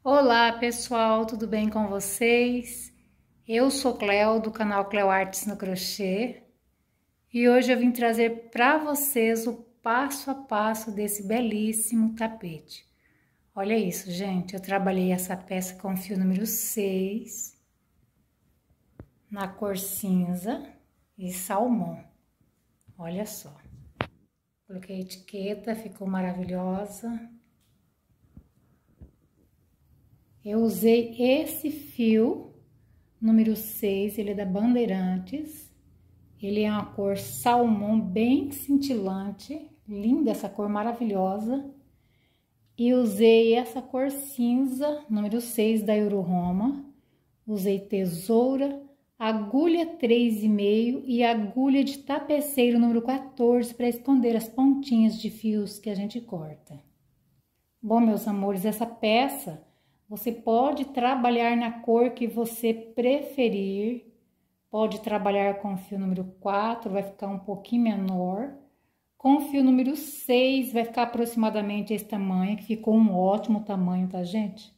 Olá pessoal, tudo bem com vocês? Eu sou Cleo do canal Cleo Artes no Crochê e hoje eu vim trazer para vocês o passo a passo desse belíssimo tapete. Olha isso, gente, eu trabalhei essa peça com fio número 6 na cor cinza e salmão. Olha só, coloquei a etiqueta, ficou maravilhosa. Eu usei esse fio número 6, ele é da Bandeirantes. Ele é uma cor salmão bem cintilante, linda essa cor maravilhosa. E usei essa cor cinza, número 6 da Euroroma. Usei tesoura, agulha 3,5 e agulha de tapeceiro número 14 para esconder as pontinhas de fios que a gente corta. Bom, meus amores, essa peça você pode trabalhar na cor que você preferir, pode trabalhar com fio número 4, vai ficar um pouquinho menor. Com fio número 6, vai ficar aproximadamente esse tamanho, que ficou um ótimo tamanho, tá, gente?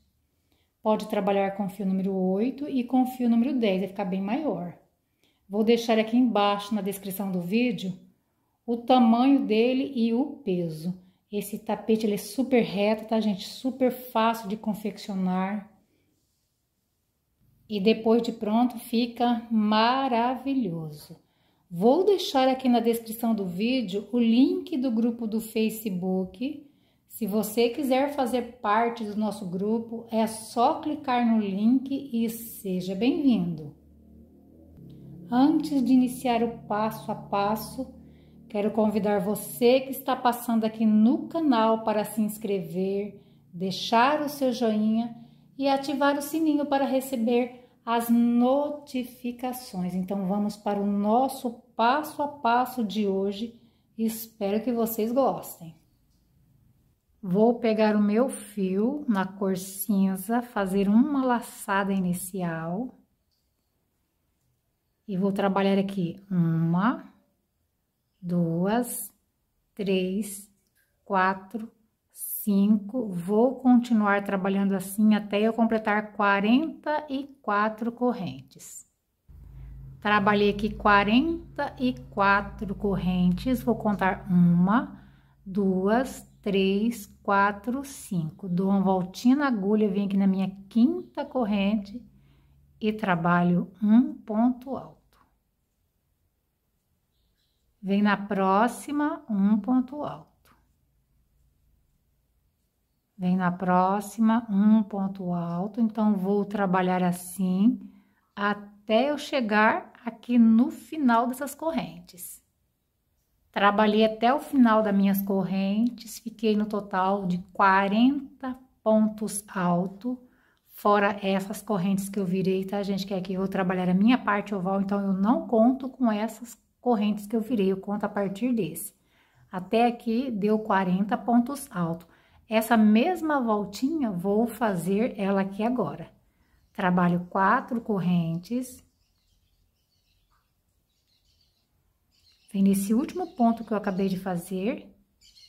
Pode trabalhar com fio número 8 e com fio número 10, vai ficar bem maior. Vou deixar aqui embaixo na descrição do vídeo o tamanho dele e o peso. Esse tapete ele é super reto, tá, gente? Super fácil de confeccionar. E depois de pronto fica maravilhoso. Vou deixar aqui na descrição do vídeo o link do grupo do Facebook. Se você quiser fazer parte do nosso grupo, é só clicar no link e seja bem-vindo. Antes de iniciar o passo a passo, quero convidar você que está passando aqui no canal para se inscrever, deixar o seu joinha e ativar o sininho para receber as notificações. Então, vamos para o nosso passo a passo de hoje. Espero que vocês gostem. Vou pegar o meu fio na cor cinza, fazer uma laçada inicial. E vou trabalhar aqui 1, 2, 3, 4, 5. Vou continuar trabalhando assim até eu completar 44 correntes. Trabalhei aqui 44 correntes, vou contar 1, 2, 3, 4, 5. Dou uma voltinha na agulha, venho aqui na minha quinta corrente e trabalho um ponto alto. Vem na próxima, um ponto alto. Vem na próxima, um ponto alto. Então, vou trabalhar assim até eu chegar aqui no final dessas correntes. Trabalhei até o final das minhas correntes, fiquei no total de 40 pontos altos, fora essas correntes que eu virei, tá, gente? Que aqui eu vou trabalhar a minha parte oval, então eu não conto com essas correntes que eu virei, eu conto a partir desse. Até aqui deu 40 pontos altos. Essa mesma voltinha vou fazer ela aqui agora. Trabalho 4 correntes. Vem nesse último ponto que eu acabei de fazer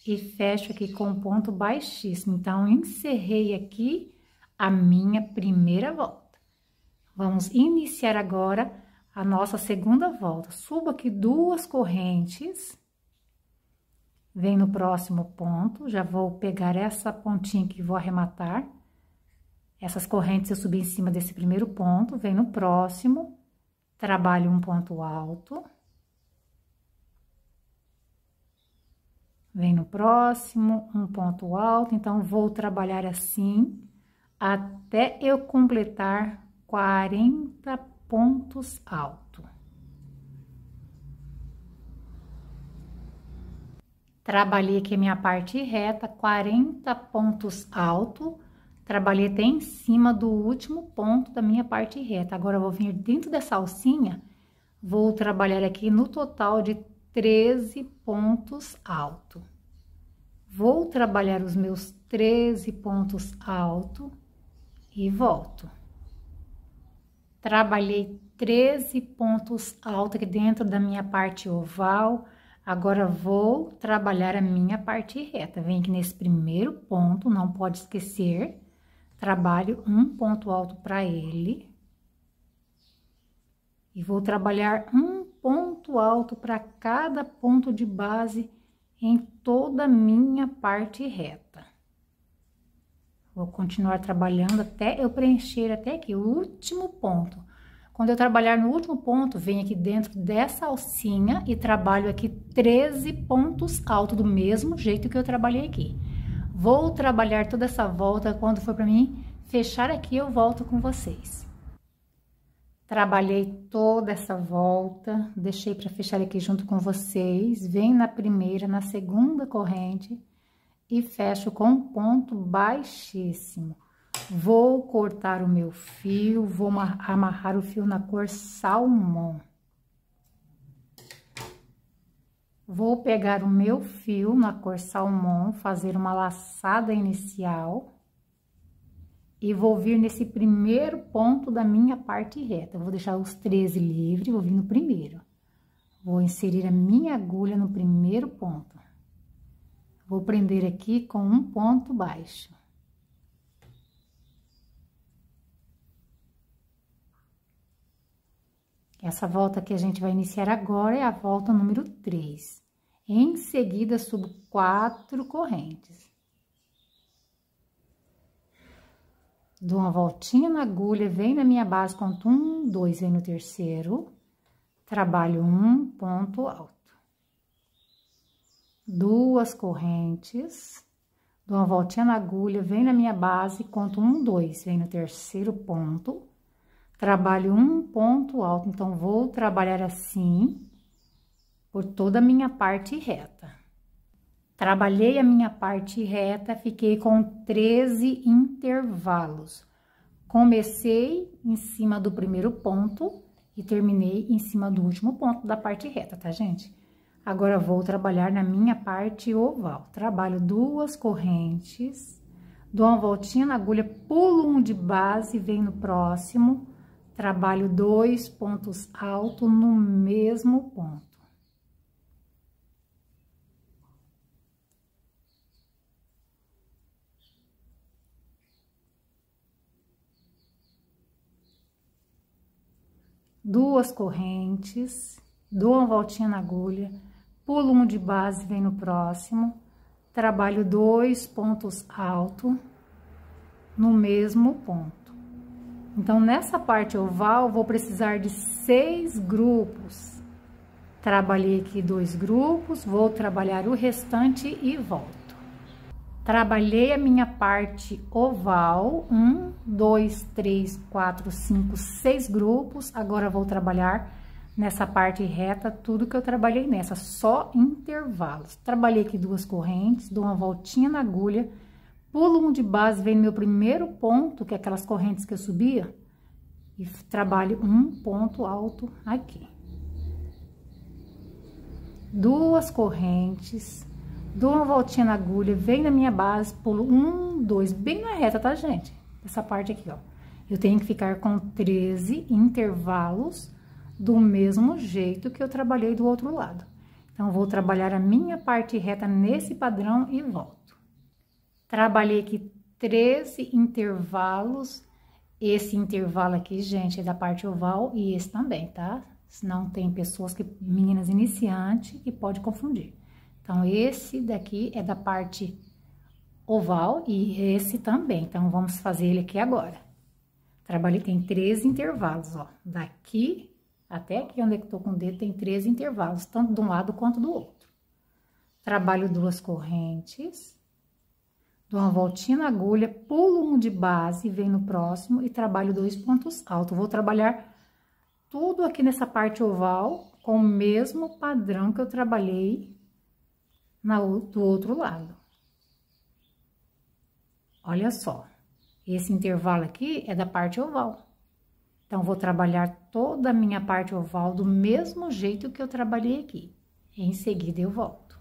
e fecho aqui com um ponto baixíssimo. Então, encerrei aqui a minha primeira volta. Vamos iniciar agora a nossa segunda volta. Subo aqui 2 correntes. Vem no próximo ponto, já vou pegar essa pontinha que vou arrematar. Essas correntes eu subi em cima desse primeiro ponto, vem no próximo, trabalho um ponto alto. Vem no próximo, um ponto alto, então vou trabalhar assim até eu completar 40 pontos altos. Trabalhei aqui a minha parte reta, 40 pontos altos. Trabalhei até em cima do último ponto da minha parte reta. Agora, eu vou vir dentro dessa alcinha, vou trabalhar aqui no total de 13 pontos altos. Vou trabalhar os meus 13 pontos altos e volto. Trabalhei 13 pontos altos aqui dentro da minha parte oval. Agora, vou trabalhar a minha parte reta. Vem aqui nesse primeiro ponto, não pode esquecer. trabalho um ponto alto para ele. E vou trabalhar um ponto alto para cada ponto de base em toda a minha parte reta. Vou continuar trabalhando até eu preencher até aqui o último ponto. Quando eu trabalhar no último ponto, venho aqui dentro dessa alcinha e trabalho aqui 13 pontos altos, do mesmo jeito que eu trabalhei aqui. Vou trabalhar toda essa volta, quando for para mim fechar aqui, eu volto com vocês. Trabalhei toda essa volta, deixei para fechar aqui junto com vocês. Venho na primeira, na segunda corrente e fecho com um ponto baixíssimo. Vou cortar o meu fio, vou amarrar o fio na cor salmão. Vou pegar o meu fio na cor salmão, fazer uma laçada inicial e vou vir nesse primeiro ponto da minha parte reta. Eu vou deixar os 13 livres, vou vir no primeiro. Vou inserir a minha agulha no primeiro ponto. Vou prender aqui com um ponto baixo. Essa volta que a gente vai iniciar agora é a volta número 3. Em seguida, subo 4 correntes. Dou uma voltinha na agulha, venho na minha base, conto 1, 2, venho no terceiro. Trabalho um ponto alto. 2 correntes. Dou uma voltinha na agulha, venho na minha base, conto 1, 2, venho no terceiro ponto. Trabalho um ponto alto, então, vou trabalhar assim por toda a minha parte reta. Trabalhei a minha parte reta, fiquei com 13 intervalos. Comecei em cima do primeiro ponto e terminei em cima do último ponto da parte reta, tá, gente? Agora, vou trabalhar na minha parte oval. Trabalho 2 correntes, dou uma voltinha na agulha, pulo um de base, venho no próximo. Trabalho 2 pontos altos no mesmo ponto. Duas correntes, dou uma voltinha na agulha, pulo um de base, venho no próximo. Trabalho 2 pontos altos no mesmo ponto. Então, nessa parte oval, vou precisar de 6 grupos. Trabalhei aqui 2 grupos, vou trabalhar o restante e volto. Trabalhei a minha parte oval, 1, 2, 3, 4, 5, 6 grupos. Agora, vou trabalhar nessa parte reta tudo que eu trabalhei nessa, só intervalos. Trabalhei aqui 2 correntes, dou uma voltinha na agulha, pulo um de base, vem no meu primeiro ponto, que é aquelas correntes que eu subia, e trabalho um ponto alto aqui. 2 correntes, dou uma voltinha na agulha, venho na minha base, pulo 1, 2, bem na reta, tá, gente? Essa parte aqui, ó. Eu tenho que ficar com 13 intervalos do mesmo jeito que eu trabalhei do outro lado. Então, vou trabalhar a minha parte reta nesse padrão e volto. Trabalhei aqui 13 intervalos. Esse intervalo aqui, gente, é da parte oval e esse também, tá? Senão tem pessoas meninas iniciantes, que pode confundir. Então, esse daqui é da parte oval e esse também. Então, vamos fazer ele aqui agora. Trabalhei, tem 13 intervalos, ó. Daqui até aqui onde eu tô com o dedo, tem 13 intervalos, tanto de um lado quanto do outro. Trabalho 2 correntes. Dou uma voltinha na agulha, pulo um de base, venho no próximo e trabalho 2 pontos altos. Vou trabalhar tudo aqui nessa parte oval com o mesmo padrão que eu trabalhei do outro lado. Olha só, esse intervalo aqui é da parte oval. Então, vou trabalhar toda a minha parte oval do mesmo jeito que eu trabalhei aqui. Em seguida, eu volto.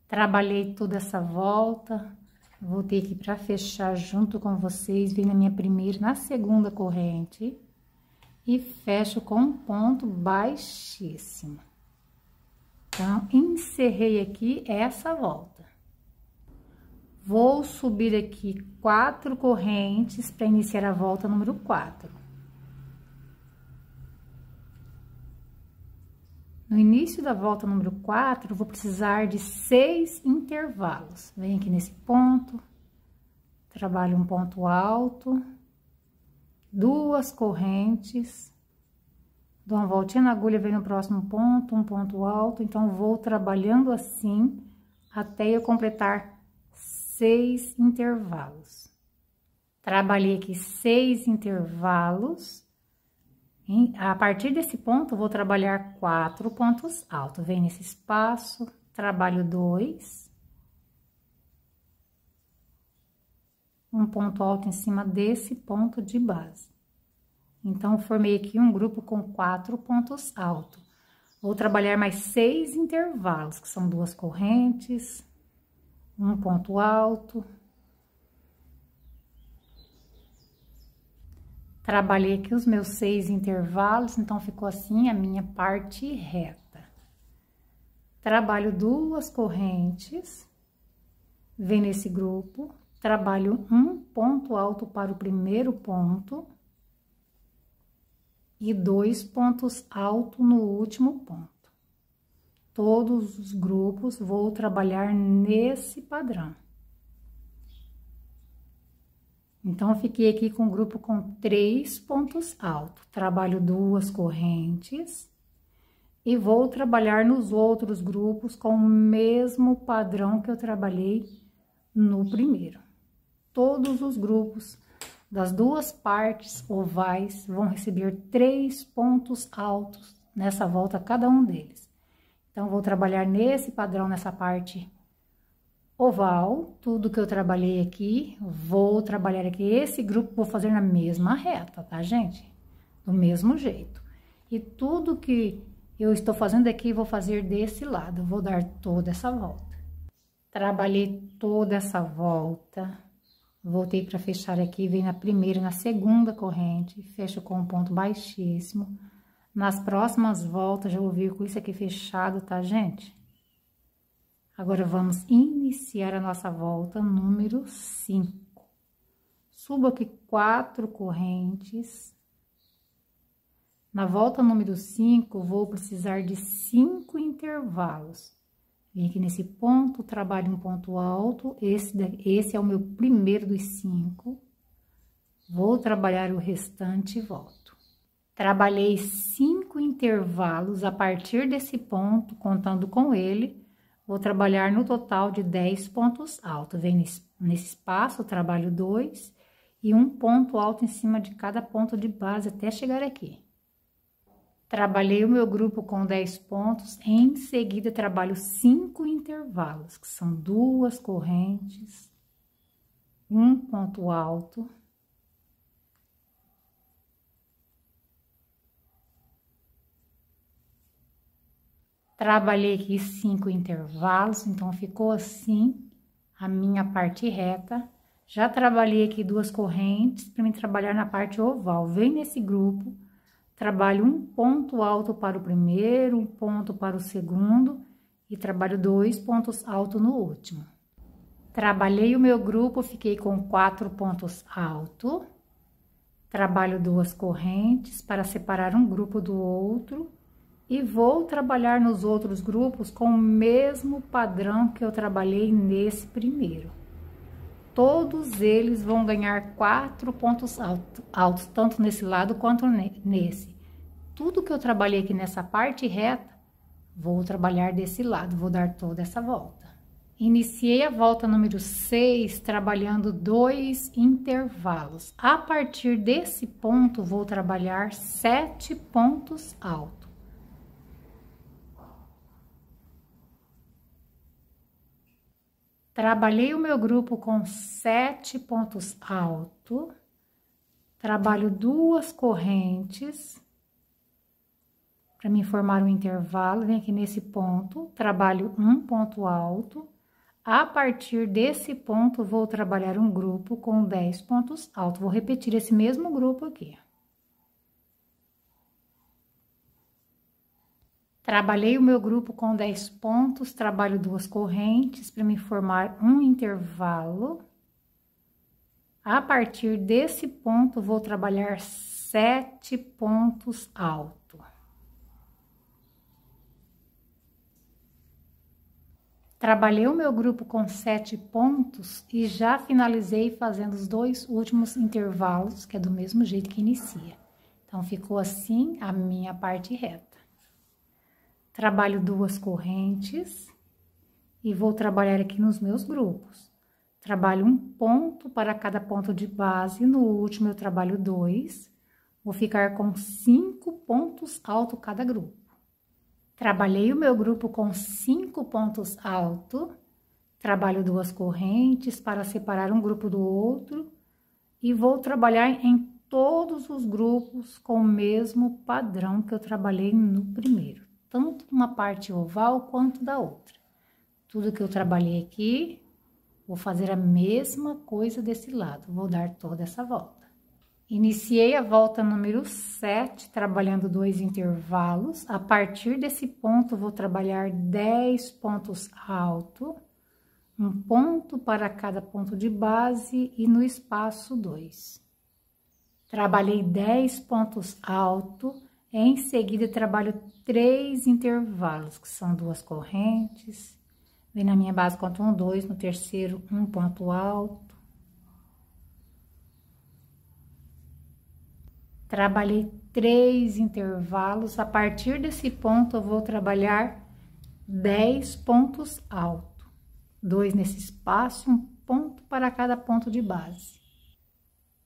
Trabalhei toda essa volta. Voltei aqui para fechar junto com vocês, vem na minha primeira, na segunda corrente e fecho com um ponto baixíssimo. Então, encerrei aqui essa volta. Vou subir aqui 4 correntes para iniciar a volta número 4. No início da volta número 4, eu vou precisar de 6 intervalos. Venho aqui nesse ponto, trabalho um ponto alto, 2 correntes, dou uma voltinha na agulha, venho no próximo ponto, um ponto alto, então vou trabalhando assim até eu completar 6 intervalos. Trabalhei aqui 6 intervalos. A partir desse ponto, vou trabalhar 4 pontos altos. Venho nesse espaço, trabalho 2. Um ponto alto em cima desse ponto de base. Então, formei aqui um grupo com 4 pontos altos. Vou trabalhar mais 6 intervalos, que são 2 correntes, um ponto alto. Trabalhei aqui os meus 6 intervalos, então ficou assim a minha parte reta. Trabalho 2 correntes, venho nesse grupo, trabalho um ponto alto para o primeiro ponto e 2 pontos altos no último ponto. Todos os grupos vou trabalhar nesse padrão. Então, eu fiquei aqui com o grupo com 3 pontos altos. Trabalho 2 correntes e vou trabalhar nos outros grupos com o mesmo padrão que eu trabalhei no primeiro. Todos os grupos das 2 partes ovais vão receber 3 pontos altos nessa volta, cada um deles. Então, vou trabalhar nesse padrão, nessa parte oval, tudo que eu trabalhei aqui, vou trabalhar aqui. Esse grupo vou fazer na mesma reta, tá, gente? Do mesmo jeito. E tudo que eu estou fazendo aqui, vou fazer desse lado, vou dar toda essa volta. Trabalhei toda essa volta, voltei para fechar aqui, venho na primeira e na segunda corrente, fecho com um ponto baixíssimo. Nas próximas voltas, já vou vir com isso aqui fechado, tá, gente? Agora, vamos iniciar a nossa volta número 5. Subo aqui 4 correntes. Na volta número 5, vou precisar de 5 intervalos. Vem aqui nesse ponto, trabalho um ponto alto. Esse é o meu primeiro dos 5. Vou trabalhar o restante e volto. Trabalhei 5 intervalos a partir desse ponto, contando com ele. Vou trabalhar no total de 10 pontos altos. Venho nesse espaço, trabalho 2 e um ponto alto em cima de cada ponto de base até chegar aqui. Trabalhei o meu grupo com 10 pontos, em seguida trabalho 5 intervalos, que são 2 correntes, um ponto alto. Trabalhei aqui 5 intervalos, então ficou assim a minha parte reta. Já trabalhei aqui 2 correntes para me trabalhar na parte oval. Vem nesse grupo, trabalho um ponto alto para o primeiro, um ponto para o segundo e trabalho 2 pontos altos no último. Trabalhei o meu grupo, fiquei com 4 pontos altos. Trabalho 2 correntes para separar um grupo do outro. E vou trabalhar nos outros grupos com o mesmo padrão que eu trabalhei nesse primeiro. Todos eles vão ganhar 4 pontos altos, tanto nesse lado quanto nesse. Tudo que eu trabalhei aqui nessa parte reta, vou trabalhar desse lado, vou dar toda essa volta. Iniciei a volta número 6 trabalhando 2 intervalos. A partir desse ponto, vou trabalhar 7 pontos altos. Trabalhei o meu grupo com 7 pontos altos, trabalho 2 correntes, para me formar um intervalo, venho aqui nesse ponto, trabalho um ponto alto, a partir desse ponto, vou trabalhar um grupo com 10 pontos altos, vou repetir esse mesmo grupo aqui. Trabalhei o meu grupo com 10 pontos, trabalho 2 correntes para me formar um intervalo. A partir desse ponto, vou trabalhar 7 pontos altos. Trabalhei o meu grupo com 7 pontos e já finalizei fazendo os 2 últimos intervalos, que é do mesmo jeito que inicia. Então, ficou assim a minha parte reta. Trabalho 2 correntes e vou trabalhar aqui nos meus grupos. Trabalho um ponto para cada ponto de base, no último eu trabalho 2. Vou ficar com 5 pontos altos cada grupo. Trabalhei o meu grupo com 5 pontos altos, trabalho 2 correntes para separar um grupo do outro e vou trabalhar em todos os grupos com o mesmo padrão que eu trabalhei no primeiro, tanto numa parte oval quanto da outra. Tudo que eu trabalhei aqui, vou fazer a mesma coisa desse lado, vou dar toda essa volta. Iniciei a volta número 7, trabalhando 2 intervalos. A partir desse ponto, vou trabalhar 10 pontos altos, um ponto para cada ponto de base e no espaço 2. Trabalhei 10 pontos altos, em seguida trabalho 3 intervalos, que são 2 correntes. Vem na minha base, conto 1, 2, no terceiro, um ponto alto. Trabalhei 3 intervalos, a partir desse ponto eu vou trabalhar 10 pontos altos. 2 nesse espaço, um ponto para cada ponto de base.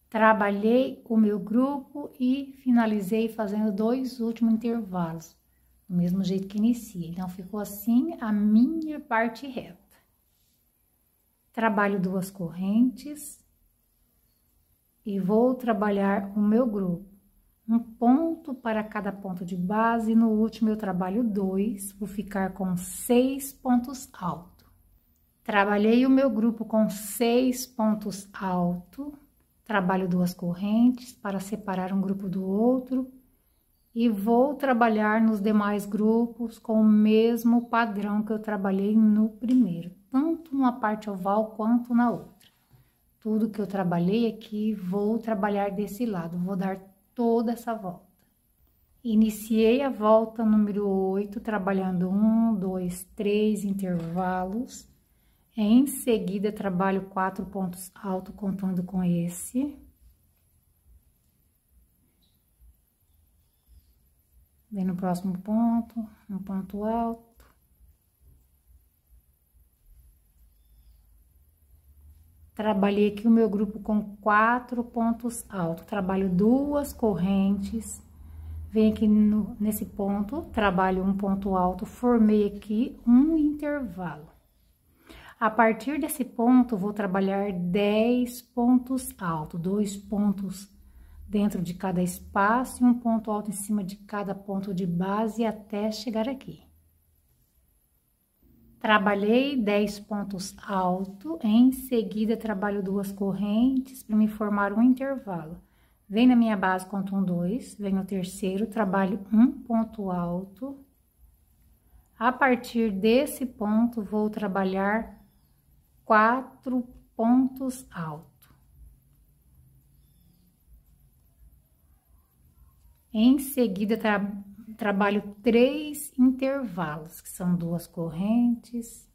Trabalhei o meu grupo e finalizei fazendo 2 últimos intervalos, do mesmo jeito que inicia. Então, ficou assim a minha parte reta. Trabalho 2 correntes e vou trabalhar o meu grupo. Um ponto para cada ponto de base, no último eu trabalho 2, vou ficar com 6 pontos altos. Trabalhei o meu grupo com 6 pontos altos, trabalho 2 correntes para separar um grupo do outro e vou trabalhar nos demais grupos com o mesmo padrão que eu trabalhei no primeiro, tanto numa parte oval quanto na outra. Tudo que eu trabalhei aqui, vou trabalhar desse lado, vou dar toda essa volta. Iniciei a volta número 8, trabalhando 1, 2, 3 intervalos. Em seguida, trabalho 4 pontos altos, contando com esse. Vem no próximo ponto, um ponto alto. Trabalhei aqui o meu grupo com 4 pontos altos, trabalho 2 correntes, venho aqui nesse ponto, trabalho um ponto alto, formei aqui um intervalo. A partir desse ponto, vou trabalhar 10 pontos altos, 2 pontos dentro de cada espaço e um ponto alto em cima de cada ponto de base até chegar aqui. Trabalhei 10 pontos altos, em seguida trabalho 2 correntes para me formar um intervalo. Vem na minha base, conto 1, 2, vem no terceiro, trabalho um ponto alto. A partir desse ponto, vou trabalhar 4 pontos altos. Em seguida, trabalho 3 intervalos, que são 2 correntes,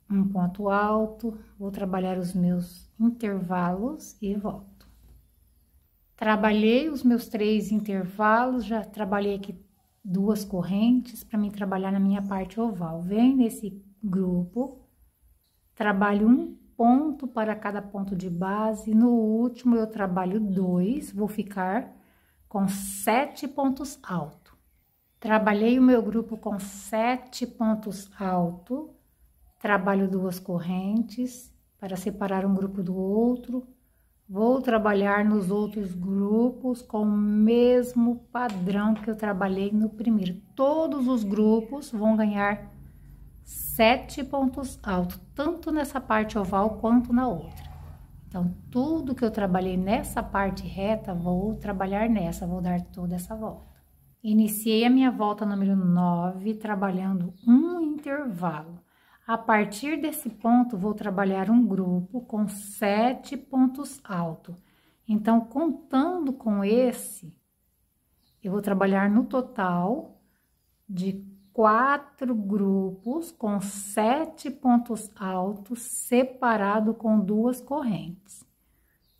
um ponto alto, vou trabalhar os meus intervalos e volto. Trabalhei os meus 3 intervalos, já trabalhei aqui 2 correntes para mim trabalhar na minha parte oval. Vem nesse grupo, trabalho um ponto para cada ponto de base, no último eu trabalho 2, vou ficar com 7 pontos altos. Trabalhei o meu grupo com 7 pontos altos, trabalho 2 correntes para separar um grupo do outro. Vou trabalhar nos outros grupos com o mesmo padrão que eu trabalhei no primeiro. Todos os grupos vão ganhar 7 pontos altos, tanto nessa parte oval quanto na outra. Então, tudo que eu trabalhei nessa parte reta, vou trabalhar nessa, vou dar toda essa volta. Iniciei a minha volta número 9, trabalhando um intervalo. A partir desse ponto, vou trabalhar um grupo com 7 pontos altos. Então, contando com esse, eu vou trabalhar no total de 4 grupos com 7 pontos altos, separado com 2 correntes.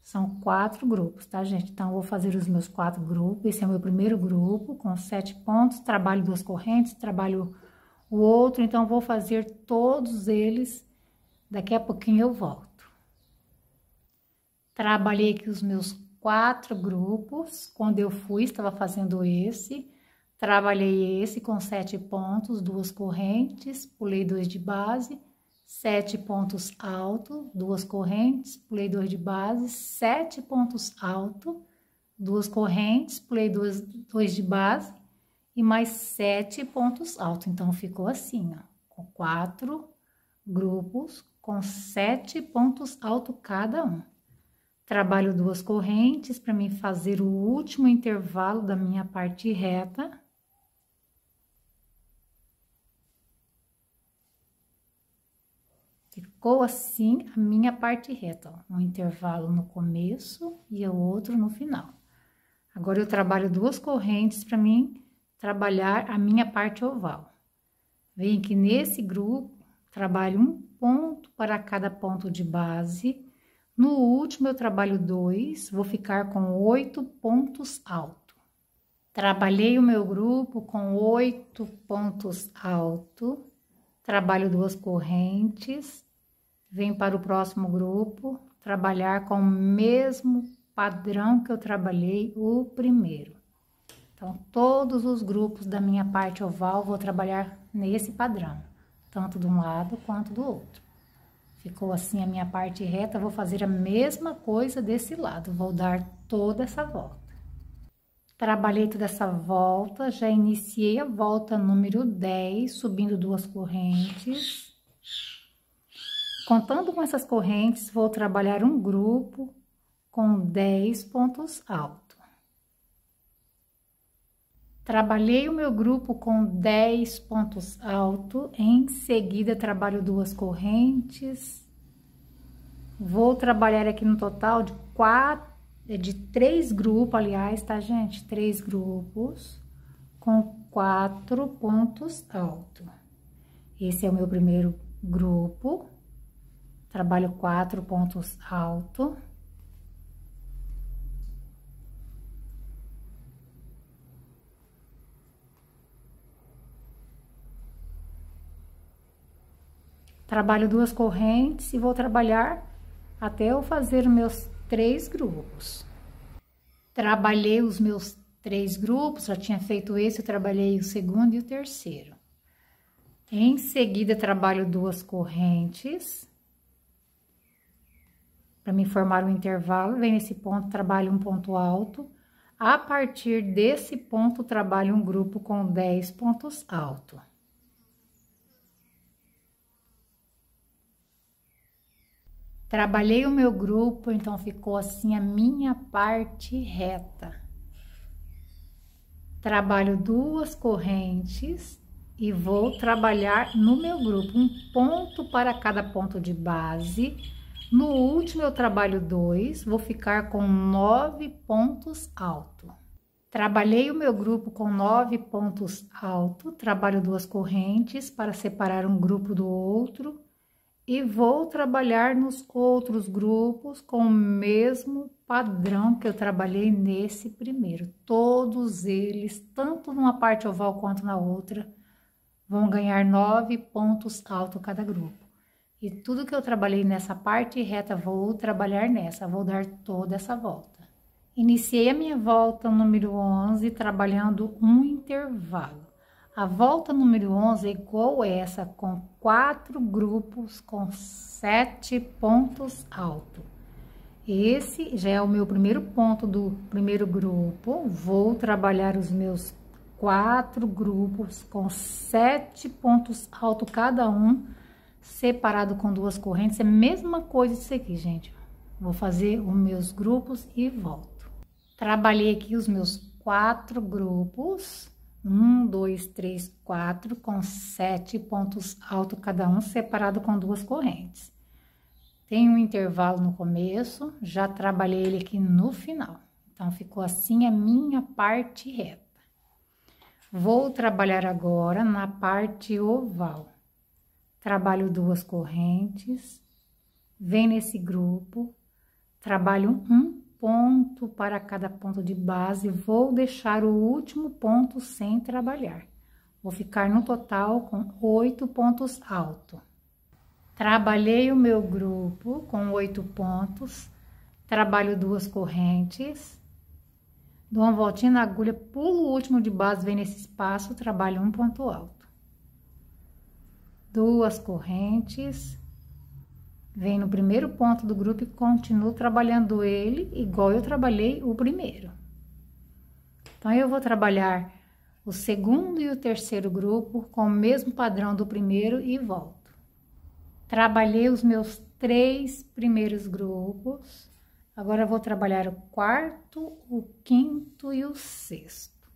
São 4 grupos, tá, gente? Então, eu vou fazer os meus 4 grupos. Esse é o meu primeiro grupo, com 7 pontos. Trabalho 2 correntes, trabalho o outro. Então, eu vou fazer todos eles. Daqui a pouquinho eu volto. Trabalhei aqui os meus 4 grupos. Quando eu fui, estava fazendo esse. Trabalhei esse com 7 pontos, 2 correntes. Pulei 2 de base. 7 pontos altos, 2 correntes, pulei 2 de base, 7 pontos altos, 2 correntes, pulei 2 de base e mais 7 pontos altos. Então, ficou assim, ó, com 4 grupos com 7 pontos altos cada um. Trabalho 2 correntes para mim fazer o último intervalo da minha parte reta. Ficou assim a minha parte reta, ó, um intervalo no começo e o outro no final. Agora, eu trabalho 2 correntes para mim trabalhar a minha parte oval. Venho aqui nesse grupo, trabalho um ponto para cada ponto de base. No último, eu trabalho 2, vou ficar com 8 pontos altos. Trabalhei o meu grupo com 8 pontos altos. Trabalho 2 correntes, venho para o próximo grupo, trabalhar com o mesmo padrão que eu trabalhei o primeiro. Então, todos os grupos da minha parte oval, vou trabalhar nesse padrão, tanto de um lado quanto do outro. Ficou assim a minha parte reta, vou fazer a mesma coisa desse lado, vou dar toda essa volta. Trabalhei toda essa volta, já iniciei a volta número 10, subindo 2 correntes. Contando com essas correntes, vou trabalhar um grupo com 10 pontos altos. Trabalhei o meu grupo com 10 pontos altos, em seguida trabalho 2 correntes. Vou trabalhar aqui no total de 3 grupos, aliás, tá, gente? 3 grupos com 4 pontos altos. Esse é o meu primeiro grupo. Trabalho 4 pontos altos. Trabalho 2 correntes e vou trabalhar até eu fazer meus 3 grupos. Trabalhei os meus 3 grupos, já tinha feito esse, eu trabalhei o segundo e o terceiro. Em seguida, trabalho 2 correntes. Para me formar um intervalo, vem nesse ponto, trabalho um ponto alto. A partir desse ponto, trabalho um grupo com 10 pontos altos. Trabalhei o meu grupo, então ficou assim a minha parte reta. Trabalho 2 correntes e vou trabalhar no meu grupo, um ponto para cada ponto de base. No último, eu trabalho 2, vou ficar com 9 pontos altos. Trabalhei o meu grupo com 9 pontos altos, trabalho 2 correntes para separar um grupo do outro. E vou trabalhar nos outros grupos com o mesmo padrão que eu trabalhei nesse primeiro. Todos eles, tanto numa parte oval quanto na outra, vão ganhar 9 pontos altos cada grupo. E tudo que eu trabalhei nessa parte reta, vou trabalhar nessa, vou dar toda essa volta. Iniciei a minha volta número 11, trabalhando um intervalo. A volta número 11 é igual essa, com 4 grupos com 7 pontos altos. Esse já é o meu primeiro ponto do primeiro grupo. Vou trabalhar os meus 4 grupos com 7 pontos altos cada um, separado com 2 correntes. É a mesma coisa isso aqui, gente. Vou fazer os meus grupos e volto. Trabalhei aqui os meus 4 grupos, 1, 2, 3, 4, com 7 pontos altos cada um, separado com 2 correntes. Tem um intervalo no começo, já trabalhei ele aqui no final. Então, ficou assim a minha parte reta. Vou trabalhar agora na parte oval. Trabalho 2 correntes, vem nesse grupo, trabalho um ponto para cada ponto de base, vou deixar o último ponto sem trabalhar. Vou ficar no total com 8 pontos altos. Trabalhei o meu grupo com 8 pontos, trabalho 2 correntes, dou uma voltinha na agulha, pulo o último de base, vem nesse espaço, trabalho um ponto alto. 2 correntes, vem no primeiro ponto do grupo e continuo trabalhando ele igual eu trabalhei o primeiro. Então, eu vou trabalhar o segundo e o terceiro grupo com o mesmo padrão do primeiro e volto. Trabalhei os meus 3 primeiros grupos, agora eu vou trabalhar o quarto, o quinto e o sexto.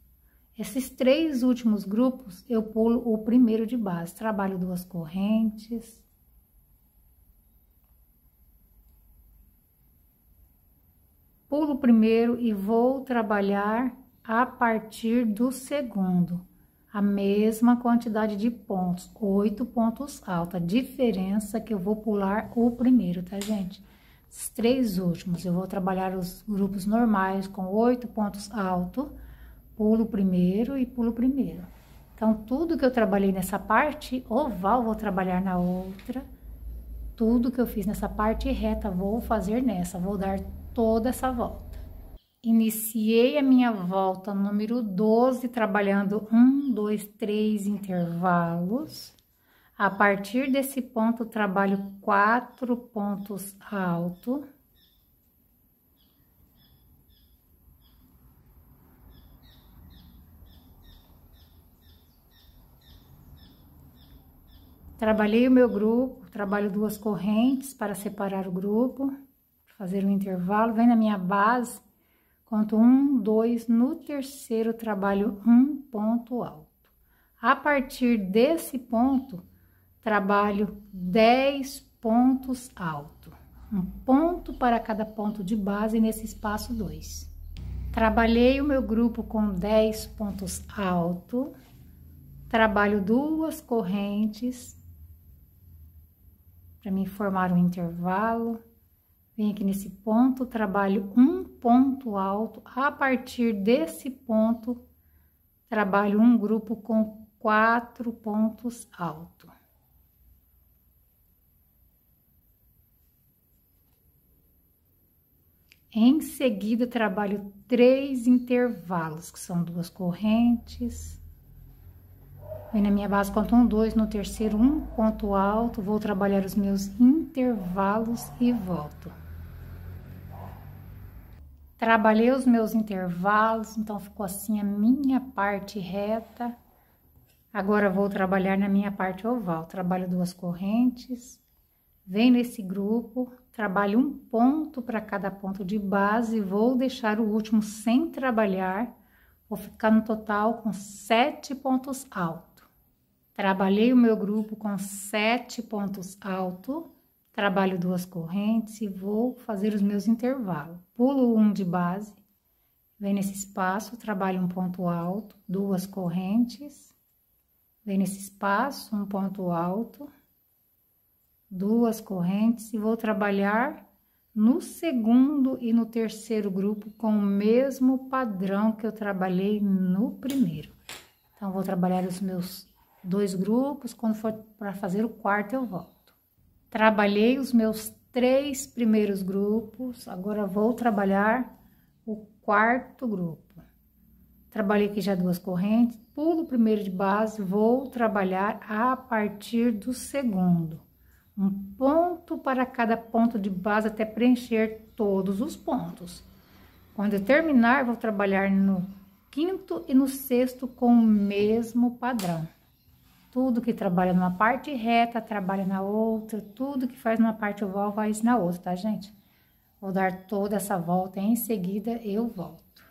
Esses 3 últimos grupos, eu pulo o primeiro de base, trabalho 2 correntes. Pulo o primeiro e vou trabalhar a partir do segundo. A mesma quantidade de pontos, 8 pontos altos. A diferença é que eu vou pular o primeiro, tá, gente? Esses 3 últimos, eu vou trabalhar os grupos normais com 8 pontos altos, pulo o primeiro e pulo o primeiro. Então, tudo que eu trabalhei nessa parte oval, vou trabalhar na outra. Tudo que eu fiz nessa parte reta, vou fazer nessa, vou dar toda essa volta. Iniciei a minha volta número 12, trabalhando 1, 2, 3 intervalos. A partir desse ponto, trabalho 4 pontos altos. Trabalhei o meu grupo, trabalho 2 correntes para separar o grupo, fazer um intervalo, vem na minha base. Conto 1, 2, no terceiro trabalho um ponto alto. A partir desse ponto, trabalho 10 pontos altos. Um ponto para cada ponto de base nesse espaço 2. Trabalhei o meu grupo com 10 pontos altos. Trabalho 2 correntes para me formar um intervalo. Venho aqui nesse ponto, trabalho um ponto alto. A partir desse ponto, trabalho um grupo com 4 pontos altos. Em seguida, trabalho 3 intervalos, que são 2 correntes. Vem na minha base, conto 1, 2, no terceiro, um ponto alto. Vou trabalhar os meus intervalos e volto. Trabalhei os meus intervalos, então ficou assim a minha parte reta. Agora vou trabalhar na minha parte oval. Trabalho 2 correntes, venho nesse grupo, trabalho um ponto para cada ponto de base, vou deixar o último sem trabalhar, vou ficar no total com 7 pontos altos. Trabalhei o meu grupo com 7 pontos altos. Trabalho 2 correntes e vou fazer os meus intervalos. Pulo um de base, vem nesse espaço, trabalho um ponto alto, 2 correntes, vem nesse espaço, um ponto alto, 2 correntes e vou trabalhar no segundo e no terceiro grupo com o mesmo padrão que eu trabalhei no primeiro. Então, vou trabalhar os meus 2 grupos, quando for para fazer o quarto eu volto. Trabalhei os meus 3 primeiros grupos, agora vou trabalhar o quarto grupo. Trabalhei aqui já 2 correntes, pulo o primeiro de base, vou trabalhar a partir do segundo. Um ponto para cada ponto de base até preencher todos os pontos. Quando eu terminar, vou trabalhar no quinto e no sexto com o mesmo padrão. Tudo que trabalha numa parte reta, trabalha na outra. Tudo que faz numa parte oval, faz na outra, tá, gente? Vou dar toda essa volta, em seguida eu volto.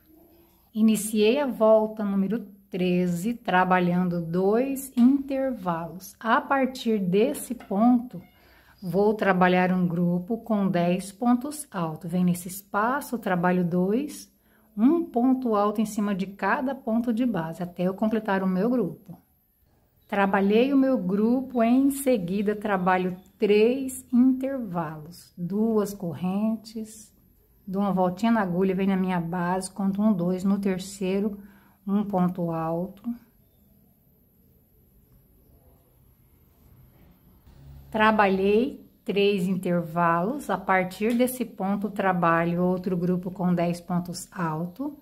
Iniciei a volta número 13, trabalhando 2 intervalos. A partir desse ponto, vou trabalhar um grupo com 10 pontos altos. Vem nesse espaço, trabalho 2, um ponto alto em cima de cada ponto de base, até eu completar o meu grupo. Trabalhei o meu grupo, em seguida trabalho 3 intervalos, 2 correntes, dou uma voltinha na agulha, vem na minha base, conto 1, 2, no terceiro, um ponto alto. Trabalhei 3 intervalos, a partir desse ponto trabalho outro grupo com 10 pontos altos.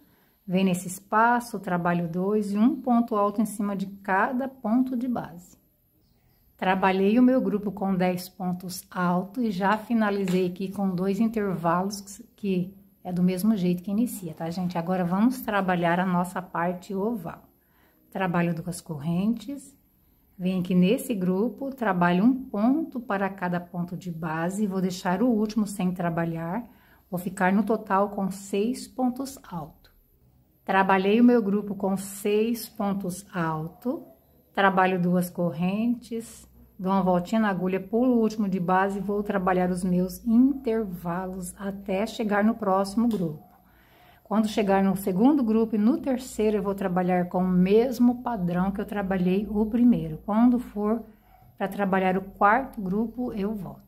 Vem nesse espaço, trabalho 2 e um ponto alto em cima de cada ponto de base. Trabalhei o meu grupo com 10 pontos altos e já finalizei aqui com 2 intervalos, que é do mesmo jeito que inicia, tá, gente? Agora, vamos trabalhar a nossa parte oval. Trabalho 2 correntes, venho aqui nesse grupo, trabalho um ponto para cada ponto de base, vou deixar o último sem trabalhar, vou ficar no total com 6 pontos altos. Trabalhei o meu grupo com 6 pontos altos, trabalho 2 correntes, dou uma voltinha na agulha, pulo o último de base e vou trabalhar os meus intervalos até chegar no próximo grupo. Quando chegar no segundo grupo e no terceiro, eu vou trabalhar com o mesmo padrão que eu trabalhei o primeiro. Quando for para trabalhar o quarto grupo, eu volto.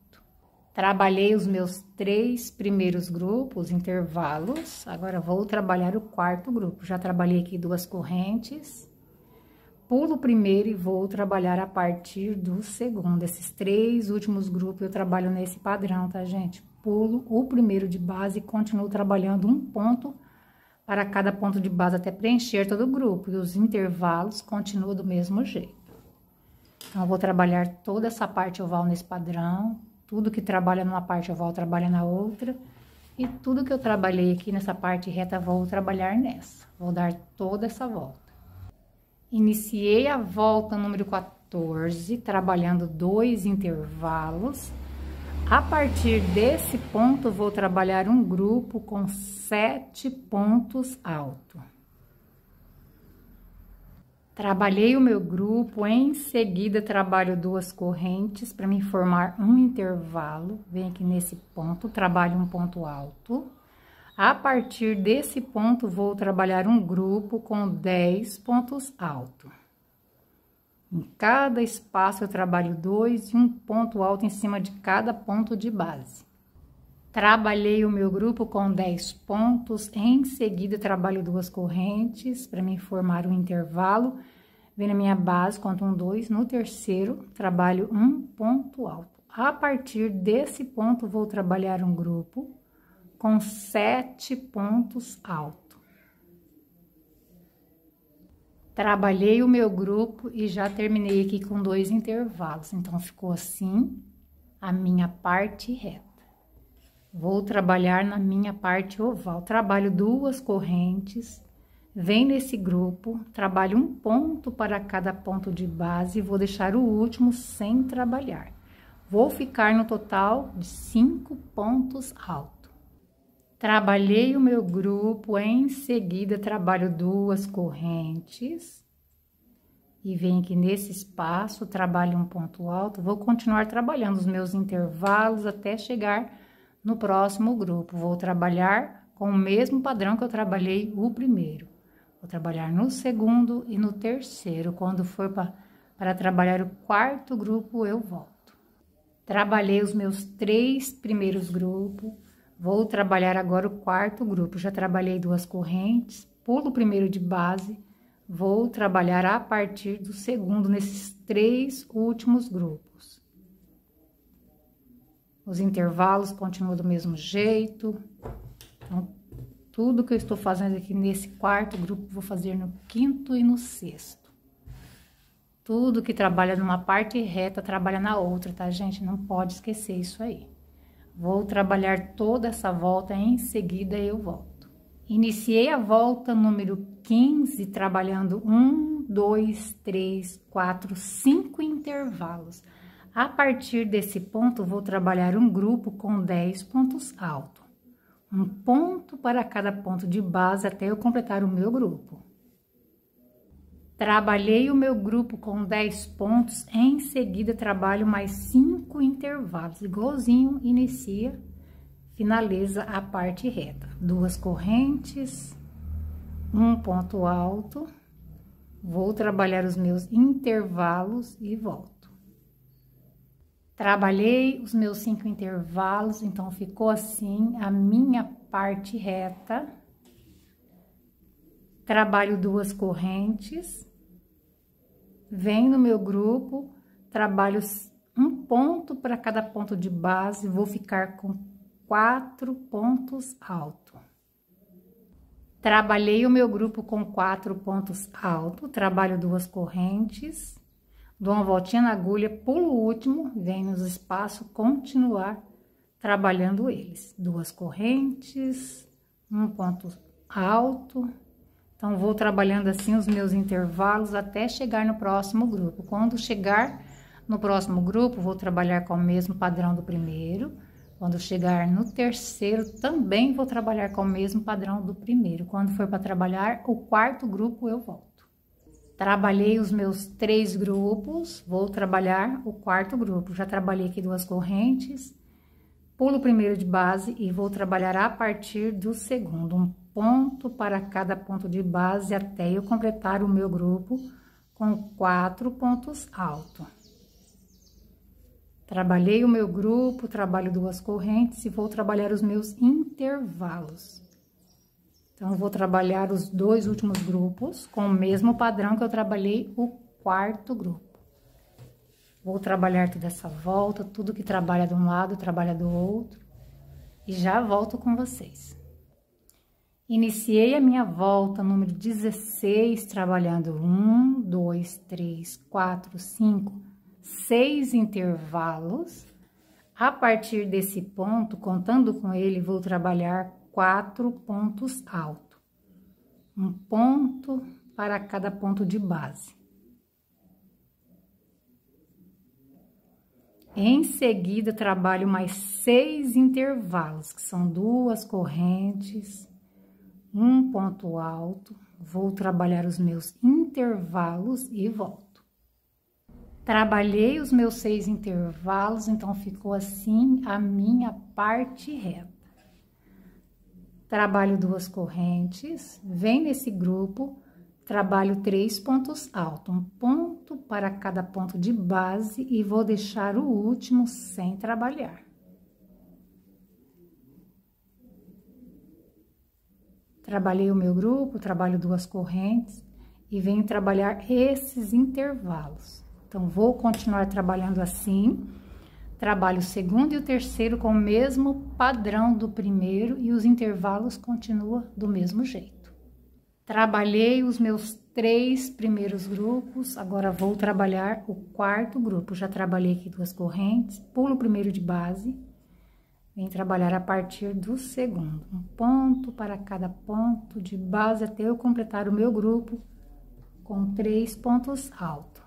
Trabalhei os meus 3 primeiros grupos, intervalos, agora vou trabalhar o quarto grupo. Já trabalhei aqui 2 correntes, pulo o primeiro e vou trabalhar a partir do segundo. Esses 3 últimos grupos eu trabalho nesse padrão, tá, gente? Pulo o primeiro de base e continuo trabalhando um ponto para cada ponto de base até preencher todo o grupo. E os intervalos continuam do mesmo jeito. Então, eu vou trabalhar toda essa parte oval nesse padrão. Tudo que trabalha numa parte oval, trabalha na outra. E tudo que eu trabalhei aqui nessa parte reta, vou trabalhar nessa. Vou dar toda essa volta. Iniciei a volta número 14, trabalhando 2 intervalos. A partir desse ponto, vou trabalhar um grupo com 7 pontos altos. Trabalhei o meu grupo, em seguida trabalho 2 correntes para me formar um intervalo. Venho aqui nesse ponto, trabalho um ponto alto. A partir desse ponto, vou trabalhar um grupo com 10 pontos altos. Em cada espaço, eu trabalho 2 e um ponto alto em cima de cada ponto de base. Trabalhei o meu grupo com 10 pontos, em seguida trabalho 2 correntes para me formar um intervalo. Venho na minha base, conto 1, 2, no terceiro trabalho um ponto alto. A partir desse ponto, vou trabalhar um grupo com 7 pontos altos. Trabalhei o meu grupo e já terminei aqui com 2 intervalos, então ficou assim a minha parte reta. Vou trabalhar na minha parte oval. Trabalho 2 correntes, venho nesse grupo, trabalho um ponto para cada ponto de base e vou deixar o último sem trabalhar. Vou ficar no total de 5 pontos altos. Trabalhei o meu grupo, em seguida trabalho 2 correntes e venho aqui nesse espaço, trabalho um ponto alto. Vou continuar trabalhando os meus intervalos até chegar no próximo grupo. Vou trabalhar com o mesmo padrão que eu trabalhei o primeiro. Vou trabalhar no segundo e no terceiro. Quando for para trabalhar o quarto grupo, eu volto. Trabalhei os meus 3 primeiros grupos. Vou trabalhar agora o quarto grupo. Já trabalhei 2 correntes, pulo o primeiro de base. Vou trabalhar a partir do segundo nesses 3 últimos grupos. Os intervalos continuam do mesmo jeito. Então, tudo que eu estou fazendo aqui nesse quarto grupo, vou fazer no quinto e no sexto. Tudo que trabalha numa parte reta, trabalha na outra, tá, gente? Não pode esquecer isso aí. Vou trabalhar toda essa volta, em seguida eu volto. Iniciei a volta número 15, trabalhando 1, 2, 3, 4, 5 intervalos. A partir desse ponto, vou trabalhar um grupo com 10 pontos altos. Um ponto para cada ponto de base até eu completar o meu grupo. Trabalhei o meu grupo com 10 pontos, em seguida trabalho mais 5 intervalos, igualzinho inicia, finaliza a parte reta. 2 correntes, um ponto alto, vou trabalhar os meus intervalos e volto. Trabalhei os meus 5 intervalos, então ficou assim a minha parte reta. Trabalho 2 correntes, venho no meu grupo, trabalho um ponto para cada ponto de base, vou ficar com 4 pontos altos. Trabalhei o meu grupo com 4 pontos altos, trabalho 2 correntes, dou uma voltinha na agulha, pulo o último, venho nos espaços, continuar trabalhando eles. 2 correntes, um ponto alto. Então, vou trabalhando assim os meus intervalos até chegar no próximo grupo. Quando chegar no próximo grupo, vou trabalhar com o mesmo padrão do primeiro. Quando chegar no terceiro, também vou trabalhar com o mesmo padrão do primeiro. Quando for para trabalhar o quarto grupo, eu volto. Trabalhei os meus 3 grupos, vou trabalhar o quarto grupo. Já trabalhei aqui 2 correntes, pulo o primeiro de base e vou trabalhar a partir do segundo. Um ponto para cada ponto de base até eu completar o meu grupo com 4 pontos altos. Trabalhei o meu grupo, trabalho 2 correntes e vou trabalhar os meus intervalos. Então, vou trabalhar os 2 últimos grupos com o mesmo padrão que eu trabalhei o quarto grupo. Vou trabalhar toda essa volta, tudo que trabalha de um lado, trabalha do outro. E já volto com vocês. Iniciei a minha volta número 16, trabalhando 1, 2, 3, 4, 5, 6 intervalos. A partir desse ponto, contando com ele, vou trabalhar 4 pontos altos. Um ponto para cada ponto de base. Em seguida, trabalho mais 6 intervalos, que são 2 correntes, um ponto alto, vou trabalhar os meus intervalos e volto. Trabalhei os meus 6 intervalos, então ficou assim a minha parte reta. Trabalho 2 correntes, vem nesse grupo, trabalho 3 pontos altos, um ponto para cada ponto de base e vou deixar o último sem trabalhar. Trabalhei o meu grupo, trabalho 2 correntes e venho trabalhar esses intervalos. Então, vou continuar trabalhando assim. Trabalho o segundo e o terceiro com o mesmo padrão do primeiro e os intervalos continuam do mesmo jeito. Trabalhei os meus 3 primeiros grupos, agora vou trabalhar o quarto grupo. Já trabalhei aqui 2 correntes, pulo o primeiro de base. Vem trabalhar a partir do segundo, um ponto para cada ponto de base até eu completar o meu grupo com 3 pontos altos.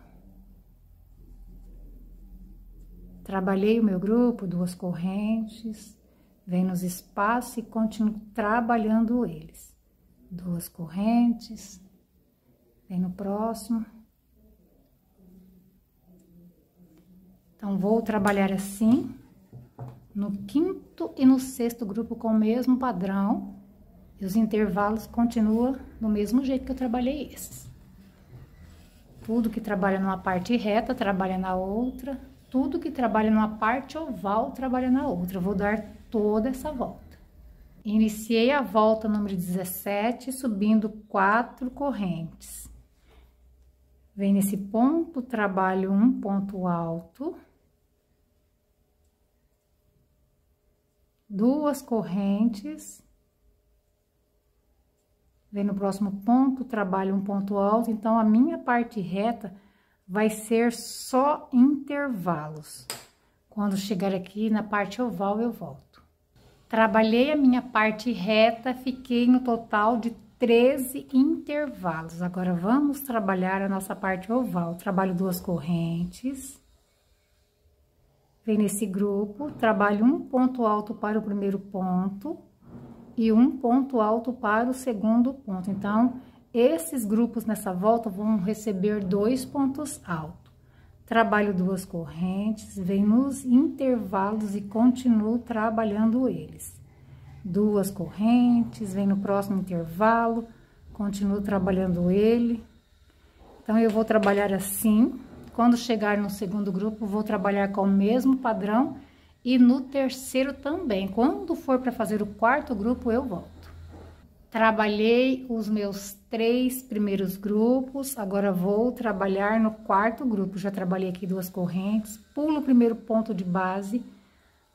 Trabalhei o meu grupo, 2 correntes, vem nos espaços e continuo trabalhando eles. 2 correntes, vem no próximo. Então, vou trabalhar assim. No quinto e no sexto grupo com o mesmo padrão, e os intervalos continuam do mesmo jeito que eu trabalhei esses. Tudo que trabalha numa parte reta, trabalha na outra. Tudo que trabalha numa parte oval, trabalha na outra. Eu vou dar toda essa volta. Iniciei a volta número 17, subindo 4 correntes. Vem nesse ponto, trabalho um ponto alto. 2 correntes, vem no próximo ponto, trabalho um ponto alto, então a minha parte reta vai ser só intervalos. Quando chegar aqui na parte oval, eu volto. Trabalhei a minha parte reta, fiquei no total de 13 intervalos. Agora, vamos trabalhar a nossa parte oval. Trabalho 2 correntes. Vem nesse grupo, trabalho um ponto alto para o primeiro ponto, e um ponto alto para o segundo ponto. Então, esses grupos nessa volta vão receber 2 pontos altos. Trabalho 2 correntes, venho nos intervalos e continuo trabalhando eles. 2 correntes, venho no próximo intervalo, continuo trabalhando ele. Então, eu vou trabalhar assim. Quando chegar no segundo grupo, vou trabalhar com o mesmo padrão e no terceiro também. Quando for para fazer o quarto grupo, eu volto. Trabalhei os meus 3 primeiros grupos, agora vou trabalhar no quarto grupo. Já trabalhei aqui 2 correntes, pulo o primeiro ponto de base,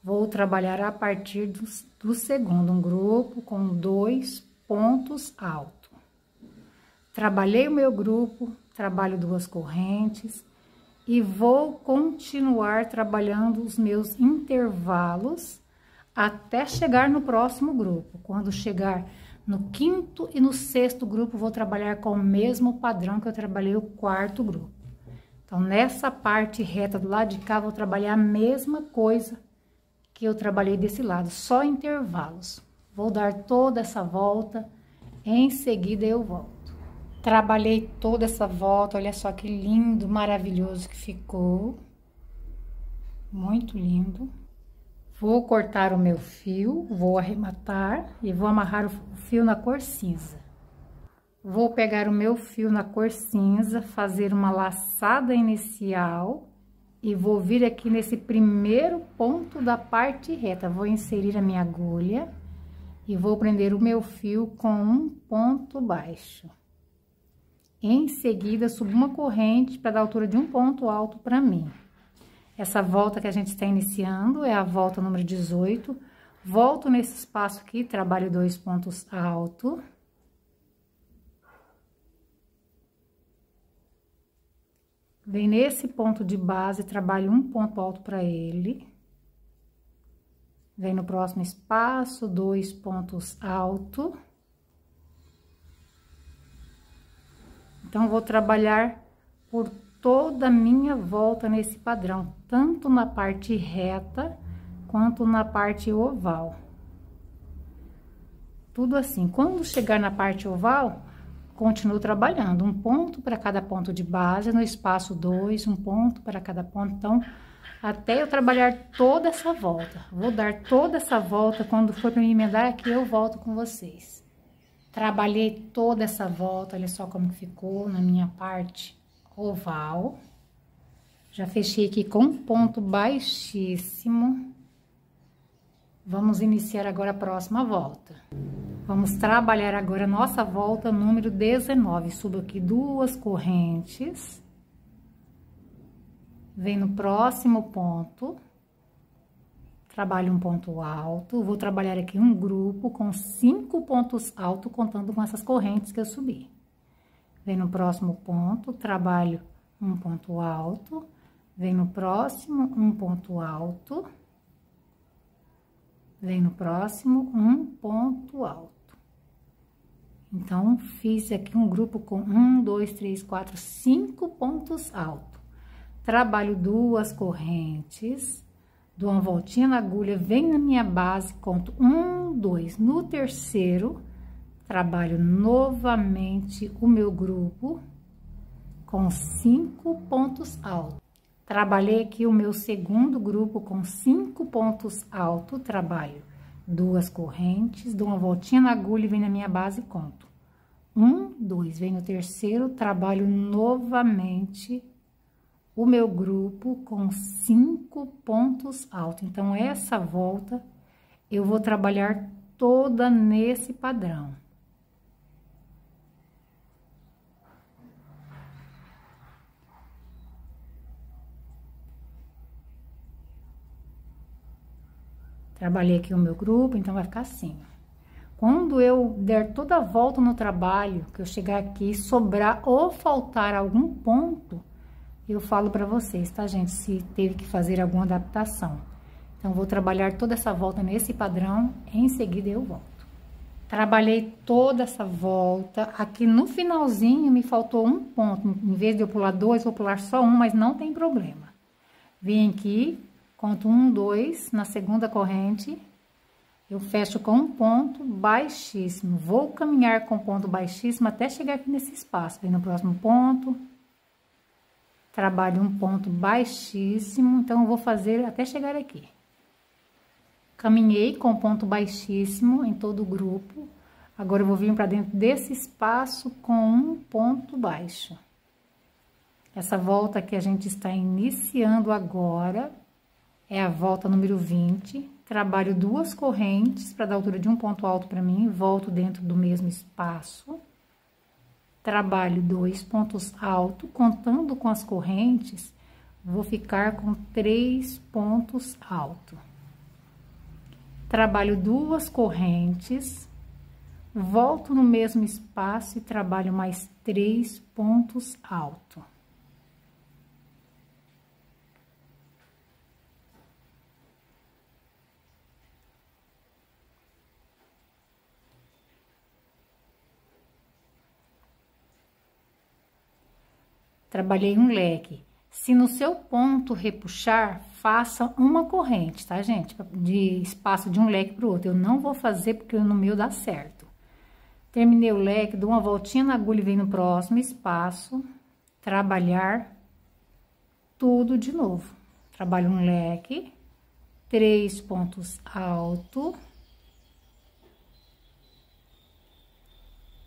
vou trabalhar a partir do segundo, um grupo com 2 pontos altos. Trabalhei o meu grupo, trabalho 2 correntes e vou continuar trabalhando os meus intervalos até chegar no próximo grupo. Quando chegar no quinto e no sexto grupo, vou trabalhar com o mesmo padrão que eu trabalhei o quarto grupo. Então, nessa parte reta do lado de cá, vou trabalhar a mesma coisa que eu trabalhei desse lado, só intervalos. Vou dar toda essa volta, em seguida eu volto. Trabalhei toda essa volta, olha só que lindo, maravilhoso que ficou. Muito lindo. Vou cortar o meu fio, vou arrematar e vou amarrar o fio na cor cinza. Vou pegar o meu fio na cor cinza, fazer uma laçada inicial e vou vir aqui nesse primeiro ponto da parte reta. Vou inserir a minha agulha e vou prender o meu fio com um ponto baixo. Em seguida, subo uma corrente para dar altura de um ponto alto para mim. Essa volta que a gente está iniciando é a volta número 18. Volto nesse espaço aqui, trabalho 2 pontos altos. Vem nesse ponto de base, trabalho um ponto alto para ele. Vem no próximo espaço, 2 pontos altos. Então, vou trabalhar por toda a minha volta nesse padrão, tanto na parte reta, quanto na parte oval. Tudo assim. Quando chegar na parte oval, continuo trabalhando. Um ponto para cada ponto de base, no espaço 2, um ponto para cada ponto. Então, até eu trabalhar toda essa volta. Vou dar toda essa volta, quando for para me emendar aqui, eu volto com vocês. Trabalhei toda essa volta, olha só como ficou na minha parte oval. Já fechei aqui com um ponto baixíssimo. Vamos iniciar agora a próxima volta. Vamos trabalhar agora a nossa volta número 19. Subo aqui 2 correntes. Vem no próximo ponto. Trabalho um ponto alto, vou trabalhar aqui um grupo com 5 pontos altos, contando com essas correntes que eu subi. Vem no próximo ponto, trabalho um ponto alto, vem no próximo, um ponto alto, vem no próximo, um ponto alto. Então, fiz aqui um grupo com 1, 2, 3, 4, 5 pontos altos. Trabalho 2 correntes. Dou uma voltinha na agulha, venho na minha base, conto 1, 2. No terceiro, trabalho novamente o meu grupo com 5 pontos altos. Trabalhei aqui o meu segundo grupo com 5 pontos altos, trabalho 2 correntes, dou uma voltinha na agulha e venho na minha base e conto 1, 2. Venho no terceiro, trabalho novamente o meu grupo com 5 pontos altos. Então, essa volta eu vou trabalhar toda nesse padrão. Trabalhei aqui o meu grupo, então vai ficar assim. Quando eu der toda a volta no trabalho, que eu chegar aqui, sobrar ou faltar algum ponto, eu falo pra vocês, tá, gente? Se teve que fazer alguma adaptação. Então, vou trabalhar toda essa volta nesse padrão, em seguida eu volto. Trabalhei toda essa volta, aqui no finalzinho me faltou um ponto. Em vez de eu pular 2, vou pular só um, mas não tem problema. Vim aqui, conto 1, 2, na segunda corrente, eu fecho com um ponto baixíssimo. Vou caminhar com ponto baixíssimo até chegar aqui nesse espaço. Aí no próximo ponto, trabalho um ponto baixíssimo, então eu vou fazer até chegar aqui. Caminhei com ponto baixíssimo em todo o grupo. Agora eu vou vir para dentro desse espaço com um ponto baixo. Essa volta que a gente está iniciando agora é a volta número 20. Trabalho 2 correntes para dar altura de um ponto alto para mim, volto dentro do mesmo espaço. Trabalho 2 pontos altos, contando com as correntes, vou ficar com 3 pontos altos. Trabalho 2 correntes, volto no mesmo espaço e trabalho mais 3 pontos altos. Trabalhei um leque. Se no seu ponto repuxar, faça uma corrente, tá, gente? De espaço de um leque para o outro. Eu não vou fazer porque no meu dá certo. Terminei o leque, dou uma voltinha na agulha e venho no próximo espaço. Trabalhar tudo de novo. Trabalho um leque, 3 pontos altos,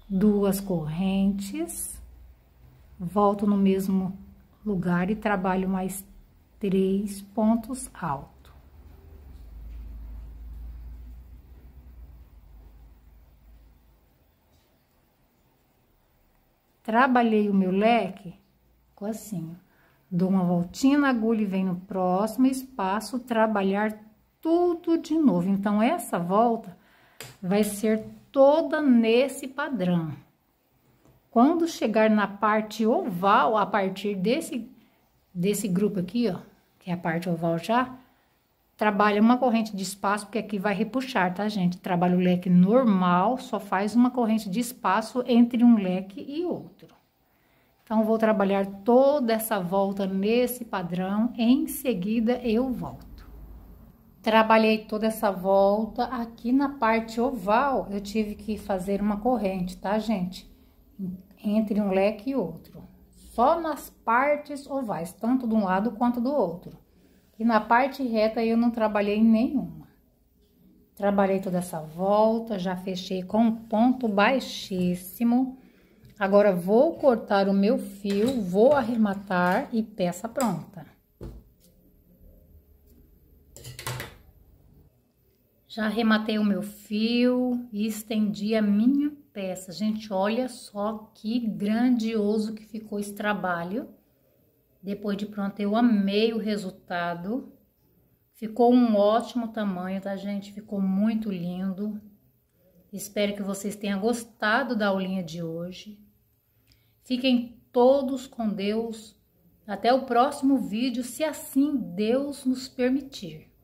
2 correntes. Volto no mesmo lugar e trabalho mais 3 pontos altos. Trabalhei o meu leque, ficou assim, ó. Dou uma voltinha na agulha e venho no próximo espaço trabalhar tudo de novo. Então, essa volta vai ser toda nesse padrão. Quando chegar na parte oval, a partir desse grupo aqui, ó, que é a parte oval já, trabalha uma corrente de espaço, porque aqui vai repuxar, tá, gente? Trabalha o leque normal, só faz uma corrente de espaço entre um leque e outro. Então, vou trabalhar toda essa volta nesse padrão, em seguida eu volto. Trabalhei toda essa volta, aqui na parte oval, eu tive que fazer uma corrente, tá, gente? Entre um leque e outro, só nas partes ovais, tanto de um lado quanto do outro. E na parte reta eu não trabalhei nenhuma. Trabalhei toda essa volta, já fechei com um ponto baixíssimo. Agora vou cortar o meu fio, vou arrematar e peça pronta. Já arrematei o meu fio e estendi a minha peça. Gente, olha só que grandioso que ficou esse trabalho. Depois de pronto, eu amei o resultado. Ficou um ótimo tamanho, tá, gente? Ficou muito lindo. Espero que vocês tenham gostado da aulinha de hoje. Fiquem todos com Deus. Até o próximo vídeo, se assim Deus nos permitir.